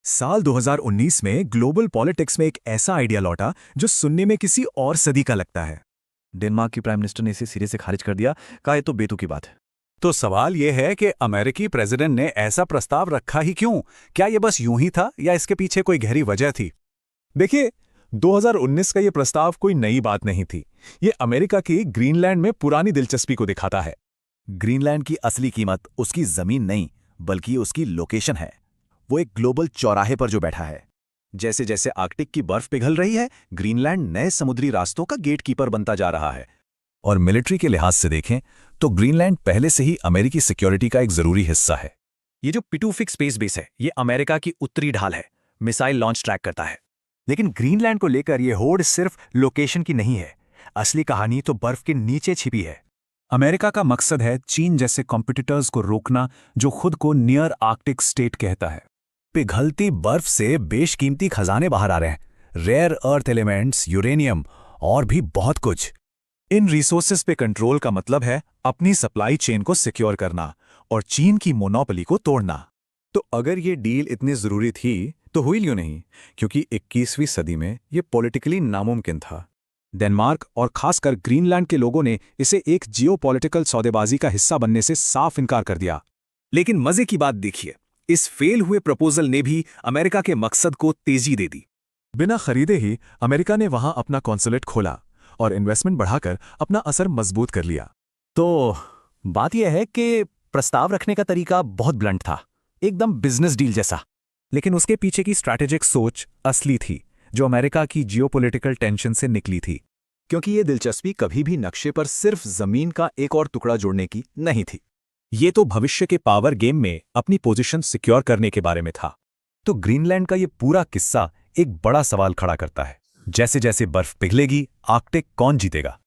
साल 2019 में global politics में एक ऐसा आइडिया लौटा जो सुनने में किसी और सदी का लगता है। डेनमार्क की प्राइम मिनिस्टर ने इसे सिरे से खारिज कर दिया। कहा ये तो बेतुकी बात है। तो सवाल यह है कि अमेरिकी प्रेसिडेंट ने ऐसा प्रस्ताव रखा ही क्यों? क्या यह बस यूं ही था या इसके पीछे कोई गहरी वजह थी? देखिए, 2019 का ये प्रस्ताव कोई नई बात नहीं थी। ये अमेरिका की ग्रीनलैंड में पुरानी दिलचस्पी को दिखाता है। ग्रीनलैंड की असली कीमत उसकी जमीन नहीं, बल्कि उसकी लोकेशन है। वो एक ग्लोबल चौराहे पर जो बैठा है। जैसे जैसे आर्कटिक की बर्फ पिघल रही है, ग्रीनलैंड नए समुद्री रास्तों का गेटकीपर बनता जा रहा है। और मिलिट्री के लिहाज से देखें तो ग्रीनलैंड पहले से ही अमेरिकी सिक्योरिटी का एक जरूरी हिस्सा है। ये जो पिटूफिक स्पेस बेस है, ये अमेरिका की उत्तरी ढाल है। मिसाइल लॉन्च ट्रैक करता है। लेकिन ग्रीनलैंड को लेकर यह होड़ सिर्फ लोकेशन की नहीं है। असली कहानी तो बर्फ के नीचे छिपी है। अमेरिका का मकसद है चीन जैसे कॉम्पिटिटर्स को रोकना, जो खुद को नियर आर्कटिक स्टेट कहता है। पिघलती बर्फ से बेशकीमती खजाने बाहर आ रहे हैं, रेयर अर्थ एलिमेंट्स, यूरेनियम और भी बहुत कुछ। इन रिसोर्सेज पे कंट्रोल का मतलब है अपनी सप्लाई चेन को सिक्योर करना और चीन की मोनोपोली को तोड़ना। तो अगर ये डील इतनी जरूरी थी तो हुई क्यों नहीं? क्योंकि 21वीं सदी में ये पॉलिटिकली नामुमकिन था। डेनमार्क और खासकर ग्रीनलैंड के लोगों ने इसे एक जियोपॉलिटिकल सौदेबाजी का हिस्सा बनने से साफ इनकार कर दिया। लेकिन मजे की बात देखिए, इस फेल हुए प्रपोजल ने भी अमेरिका के मकसद को तेजी दे दी। बिना खरीदे ही अमेरिका ने वहां अपना कॉन्सुलेट खोला और इन्वेस्टमेंट बढ़ाकर अपना असर मजबूत कर लिया। तो बात यह है कि प्रस्ताव रखने का तरीका बहुत ब्लंट था, एकदम बिजनेस डील जैसा। लेकिन उसके पीछे की स्ट्रैटेजिक सोच असली थी, जो अमेरिका की जियोपॉलिटिकल टेंशन से निकली थी। क्योंकि ये दिलचस्पी कभी भी नक्शे पर सिर्फ जमीन का एक और टुकड़ा जोड़ने की नहीं थी। ये तो भविष्य के पावर गेम में अपनी पोजीशन सिक्योर करने के बारे में था। तो ग्रीनलैंड का ये पूरा किस्सा एक बड़ा सवाल खड़ा करता है। जैसे जैसे बर्फ पिघलेगी, आर्कटिक कौन जीतेगा?